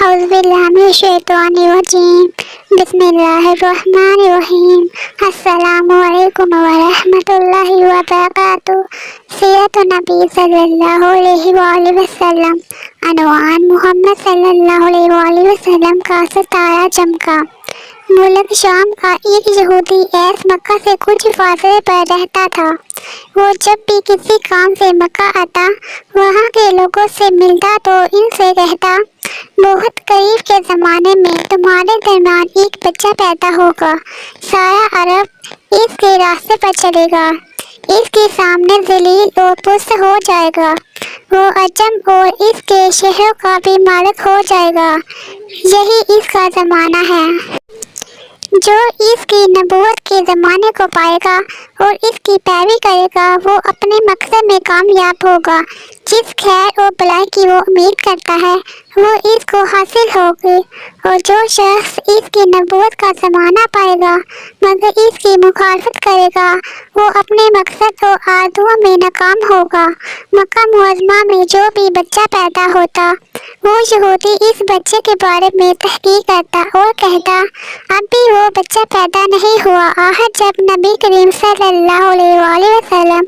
औज़ुबिल्लाहिमिनश्शैतानिर्रजीम बिस्मिल्लाहिर्रहमानिर्रहीम अस्सलामु अलैकुम व रहमतुल्लाहि व बरकातुहू। सीरत नबी सल्लल्लाहु अलैहि वसल्लम। अनवान मोहम्मद सल्लल्लाहु अलैहि वसल्लम का सितारा चमका। मुल्क शाम का एक यहूदी ऐस मक्का से कुछ फासले पर रहता था। वो जब भी किसी काम से मक्का आता, वहाँ के लोगों से मिलता तो इनसे कहता, बहुत करीब के ज़माने में तुम्हारे दरमियान एक बच्चा पैदा होगा। सारा अरब इसके रास्ते पर चलेगा, इसके सामने ज़लील और पुस्त हो जाएगा। वो अजम और इसके शहरों का भी मालिक हो जाएगा। यही इसका ज़माना है। जो इसकी नबूवत के ज़माने को पाएगा और इसकी पैरवी करेगा, वो अपने मकसद में कामयाब होगा। जिस खैर और भलाई की वो उम्मीद करता है, वो इसको हासिल होगी। और जो शख्स इसकी नबूवत का ज़माना पाएगा मगर इसकी मुखालफत करेगा, वो अपने मकसद और आरज़ुओं में नाकाम होगा। मक्का मुअज़्ज़मा में जो भी बच्चा पैदा होता, वो यहूदी इस बच्चे के बारे में तहकीक करता और कहता, अब भी वो बच्चा पैदा नहीं हुआ। आहर जब नबी करीम सल्लल्लाहु अलैहि वसल्लम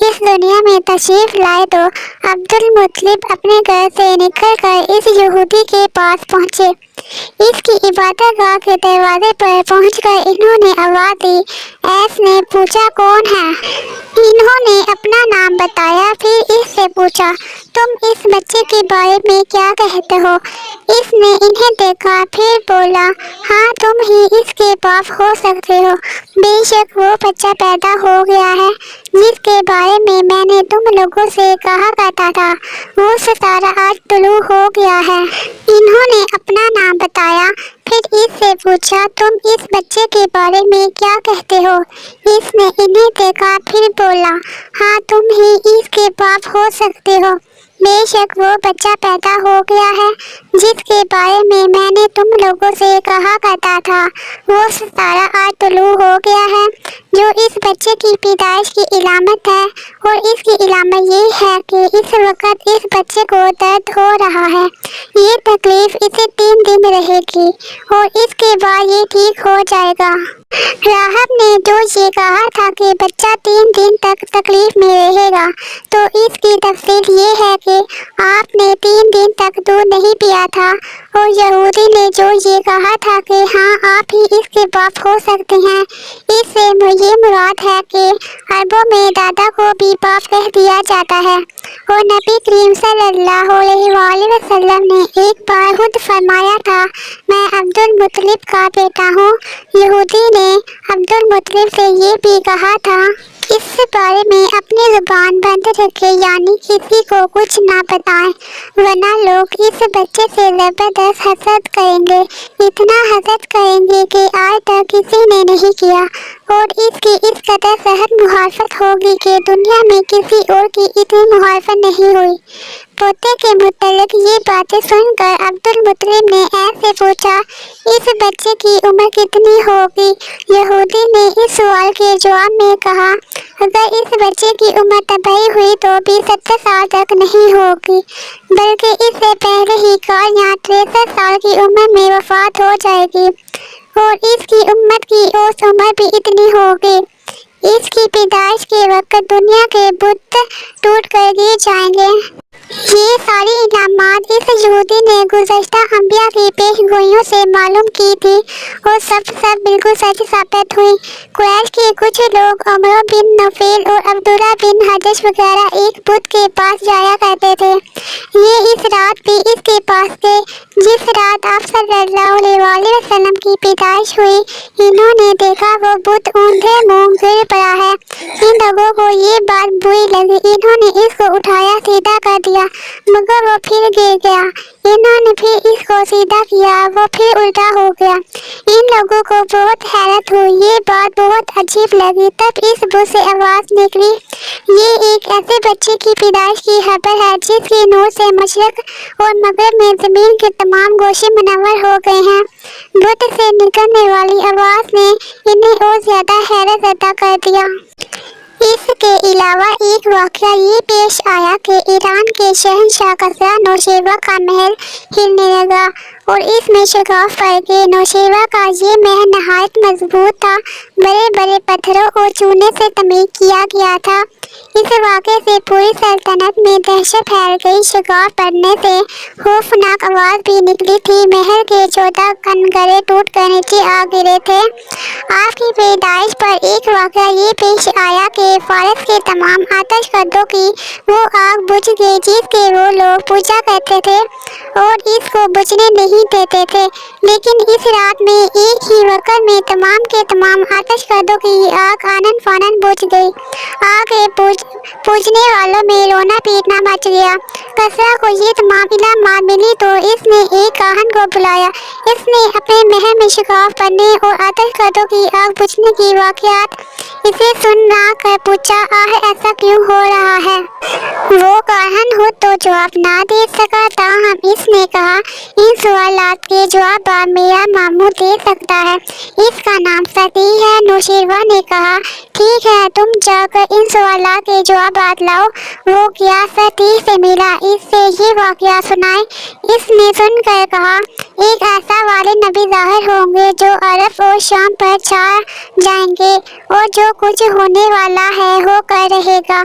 इस दुनिया में तशरीफ़ लाए तो अब्दुल मुत्तलिब अपने घर से निकलकर इस यहूदी के पास पहुँचे। इसकी इबादत गाह के दरवाजे पर पहुंचकर इन्होंने आवाज़ दी। ऐस ने पूछा, कौन है? इन्होंने अपना नाम बताया। फिर इससे पूछा, तुम इस बच्चे के बारे में क्या कहते हो? इसने इन्हें देखा, फिर बोला, हाँ, तुम ही इसके बाप हो सकते हो। बेशक वो बच्चा पैदा हो गया है जिसके बारे में मैंने तुम लोगों से कहा करता था। वो सितारा आज तुलू हो गया है। इन्होंने अपना नाम बताया। फिर इससे पूछा, तुम इस बच्चे के बारे में क्या कहते हो? इसने इन्हें देखा, फिर बोला, हाँ, तुम ही इसके बाप हो सकते हो। बेशक वो बच्चा पैदा हो गया है जिसके बारे में मैंने तुम लोगों से कहा करता था। वो सितारा आज तुलू हो गया है जो इस बच्चे की पैदाइश की इलामत है। और इसकी इलामत ये है कि इस वक्त इस बच्चे को दर्द हो रहा है। ये तकलीफ इसे 3 दिन रहेगी और इसके बाद ये ठीक हो जाएगा। राहब ने जो ये कहा था कि बच्चा 3 दिन तक तकलीफ में रहेगा, तो इसकी तफसील ये है कि आपने 3 दिन तक दूध नहीं पिया था। और यहूदी ने जो ये कहा था कि हाँ, आप ही इसके बाप हो सकते हैं, इससे ये मुराद है कि अरबों में दादा को भी बाप कह दिया जाता है। और नबी करीम सल्लल्लाहु अलैहि वसल्लम ने एक बार खुद फरमाया था, मैं अब्दुल मुत्तलिब का बेटा हूँ। यहूदी ने अब्दुल मुत्तलिब से ये भी कहा था, इस बारे में अपनी ज़ुबान बंद रखे, यानी किसी को कुछ ना बताएं, वरना लोग इस बच्चे से ज़बरदस्त हसद करेंगे। इतना हसद करेंगे कि आज तक किसी ने नहीं किया। और इसकी इस कदर सहद मुखालफत होगी कि दुनिया में किसी और की इतनी मुखालफत नहीं हुई। पोते के मुतल्लिक ये बातें सुनकर अब्दुल मुत्तलिब ने ऐसे पूछा, इस बच्चे की उम्र कितनी होगी? यहूदी ने इस सवाल के जवाब में कहा, अगर इस बच्चे की उम्र तबाही हुई तो भी 70 साल तक नहीं होगी, बल्कि इससे पहले ही काल या 63 साल की उम्र में वफात हो जाएगी। और इसकी उम्मत की औसत उम्र भी इतनी होगी। इसकी पैदाइश के वक्त दुनिया के बुत टूट कर गिर जाएंगे। ये सारी इलामात इस यहूदी ने गुज़श्ता अंबिया की पेशगोइयों से मालूम की थी और सब बिल्कुल सच साबित हुई। कुरैश के कुछ लोग उमर बिन नौफल और अब्दुल्ला बिन हजश वगैरह एक बुत के पास जाया करते थे। ये इस रात भी इसके पास थे जिस रात आप सल्लल्लाहु अलैहि वसल्लम की पैदाइश हुई। इन्होंने देखा वो बुत ऊंधे मुंह गिर पड़ा है। इन लोगों को ये बात बुरी लगी। इन्होंने इसको उठाया, सीधा कर दिया, मगर वो फिर गिर गया। इन्होंने फिर इसको सीधा किया, वो फिर उल्टा हो गया। इन लोगों को बहुत हैरत हुई, ये बात बहुत अजीब लगी। तब इस बुत से आवाज़ निकली, ये एक ऐसे बच्चे की पैदाइश की खबर है जिसकी नूर से मशरक और मगरब में ज़मीन के तमाम गोशे मुनव्वर हो गए हैं। बुत से निकलने वाली आवाज़ ने इन्हें और ज़्यादा हैरत अदा कर दिया। اس کے علاوہ ایک واقعہ یہ پیش آیا کہ ایران کے شہنشاہ کسریٰ نوشیروان کا محل ہلنے لگا اور اس میں شگاف پڑ گئے۔ نوشیروان کا یہ محل نہایت مضبوط تھا، بڑے بڑے پتھروں اور چونے سے تعمیر کیا گیا تھا۔ اس واقعے سے پوری سلطنت میں دہشت پھیل گئی۔ شگاف پڑنے سے خوفناک آواز بھی نکلی تھی۔ محل کے 14 کنگرے ٹوٹ کر نیچے آ گرے تھے۔ آپ کی پیدائش پر ایک واقعہ یہ پیش آیا کہ فارس کے تمام آتش کدوں کی وہ آگ بجھ گئی جس کے وہ لوگ پوجا کرتے تھے اور اس کو بجھنے نہیں دیتے تھے، لیکن اس رات میں ایک ہی وقت میں تمام کے تمام آتش کدوں کی آگ آنن فانن بجھ گئی۔ آگے پوجنے والوں میں رونا پیٹنا مچ گیا۔ کسریٰ کو یہ تمام علامات ملی تو اس نے ایک کاہن کو بلایا۔ اس نے اپنے محل میں شگاف پڑنے اور آتش کدوں کی آگ بجھنے کی واقعات اسے سنا کر پوچھا، آخر ایسا کیوں ہو رہا ہے؟ وہ کاہن خود تو جواب نہ دے سکا، تاہم اس نے کہا، ان سوالات کے جوابات میرا ماموں دے سکتا ہے، اس کا نام ستیح ہے۔ نوشیروان نے کہا، ٹھیک ہے، تم جا کر ان سوالات کے جوابات لاؤ۔ وہ گیا، ستیح سے ملا، اس سے یہ واقعہ سنائے۔ اس نے سن کر کہا، ایک ایسا والد نبی ظاہر ہوں گے جو عرب اور شام پر چھا جائیں گے اور جو کچھ ہونے والا ہے ہو کر رہے گا۔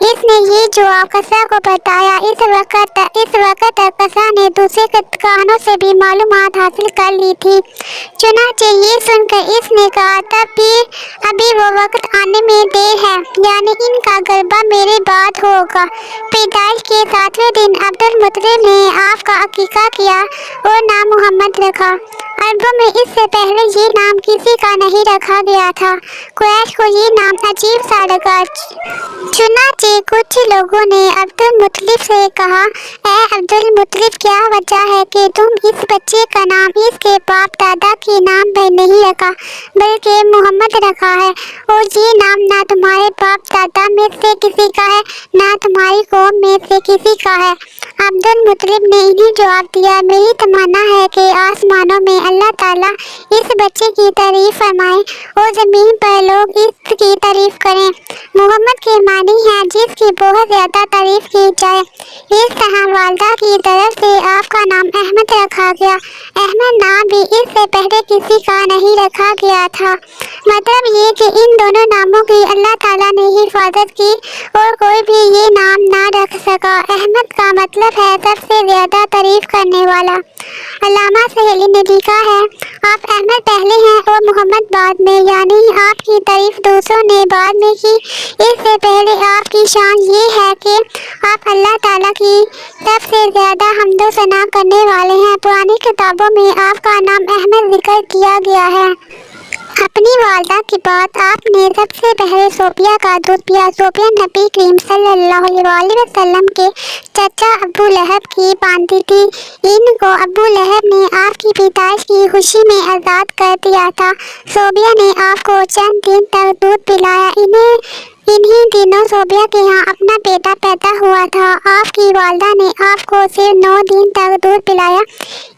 اس نے یہ جواب کسریٰ کو بتایا۔ اس وقت تک کسریٰ نے دوسرے کاہنوں سے بھی معلومات حاصل کر لی تھی۔ چنانچہ یہ سن کر اس نے کہا، تب بھی ابھی وہ وقت آنے میں دیر ہے، یعنی ان کا غلبہ میرے بعد ہوگا۔ پیدائش کے 7ویں دن عبدالمطلب نے آپ کا عقیقہ کیا اور نام محمد رکھا۔ عربوں میں اس سے پہلے یہ نام کسی کا نہیں رکھا گیا تھا۔ قریش کو یہ نام عجیب سا لگا، چنانچہ کچھ لوگوں نے عبدالمطلب سے کہا، اے عبدالمطلب، کیا وجہ ہے کہ تم اس بچے کا نام اس کے باپ دادا کے نام پر نہیں رکھا بلکہ محمد رکھا ہے؟ اور یہ نام نہ تمہارے باپ دادا میں سے کسی کا ہے نہ تمہاری قوم میں سے کسی کا ہے۔ عبدالمطلب نے انہیں جواب دیا، میری تمنا ہے کہ آسمانوں میں اللہ تعالیٰ اس بچے کی تعریف فرمائے اور زمین پر لوگ اس کی تعریف کریں۔ محمد کے معنی ہے جس کی بہت زیادہ تعریف کی جائے۔ اس طرح والدہ کی طرف سے آپ کا نام احمد رکھا گیا۔ احمد نام بھی اس سے پہلے کسی کا نہیں رکھا گیا تھا۔ مطلب یہ کہ ان دونوں ناموں کی اللہ تعالیٰ نے حفاظت کی اور کوئی بھی یہ نام نہ رکھ سکا۔ احمد کا مطلب ہے سب سے زیادہ تعریف کرنے والا۔ علامہ سہیلی نے لکھا ہے، آپ احمد پہلے ہیں اور محمد بعد میں، یعنی آپ کی تعریف دوسروں نے بعد میں کی۔ اس سے پہلے آپ کی شان یہ ہے کہ آپ اللہ تعالیٰ کی سب سے زیادہ حمد و ثنا کرنے والے ہیں۔ پرانی کتابوں میں آپ کا نام احمد ذکر کیا گیا ہے۔ اپنی والدہ کے بعد آپ نے سب سے پہلے صوفیہ کا دودھ پیا۔ صوفیہ نبی کریم صلی اللہ علیہ وسلم کے چچا ابو لہب کی باندھی تھی۔ ان کو ابو لہب نے آپ کی پیدائش کی خوشی میں آزاد کر دیا تھا۔ صوفیہ نے آپ کو چند دن تک دودھ پلایا۔ انہی دنوں صوفیہ کے ہاں اپنا بیٹا پیدا ہوا تھا۔ آپ کی والدہ نے آپ کو صرف 9 دن تک دودھ پلایا۔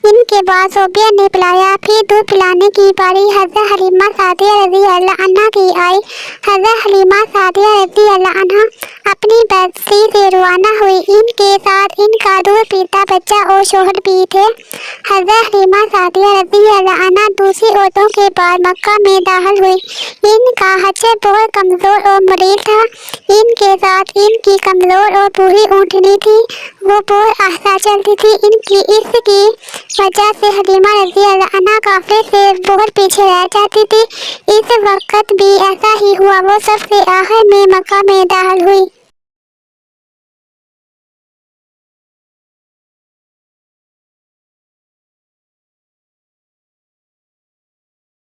ان کے بعد صوفیہ نے پلایا۔ پھر دودھ پلانے کی باری حضرت حلیمہ سعدیہ رضی اللہ عنہا کی آئی۔ حضرت حلیمہ سعدیہ رضی اللہ عنہا اپنی بستی سے روانہ ہوئی۔ ان کے ساتھ ان کا دودھ پیتا بچہ اور شوہر بھی تھے۔ حضرت حلیمہ سعدیہ رضی اللہ عنہا دوسری عورتوں کے بعد مکہ میں داخل ہوئی۔ ان کا حشر بہت کمزور اور مریض تھا۔ ان کے ساتھ ان کی کمزور اور بوڑھی اونٹنی تھی، وہ بہت آہستہ چلتی تھی۔ اس کی وجہ سے حلیمہ رضی اللہ عنہا قافلے سے بہت پیچھے رہ جاتی تھی۔ اس وقت بھی ایسا ہی ہوا، وہ سب سے آخر میں مکہ میں داخل ہوئی۔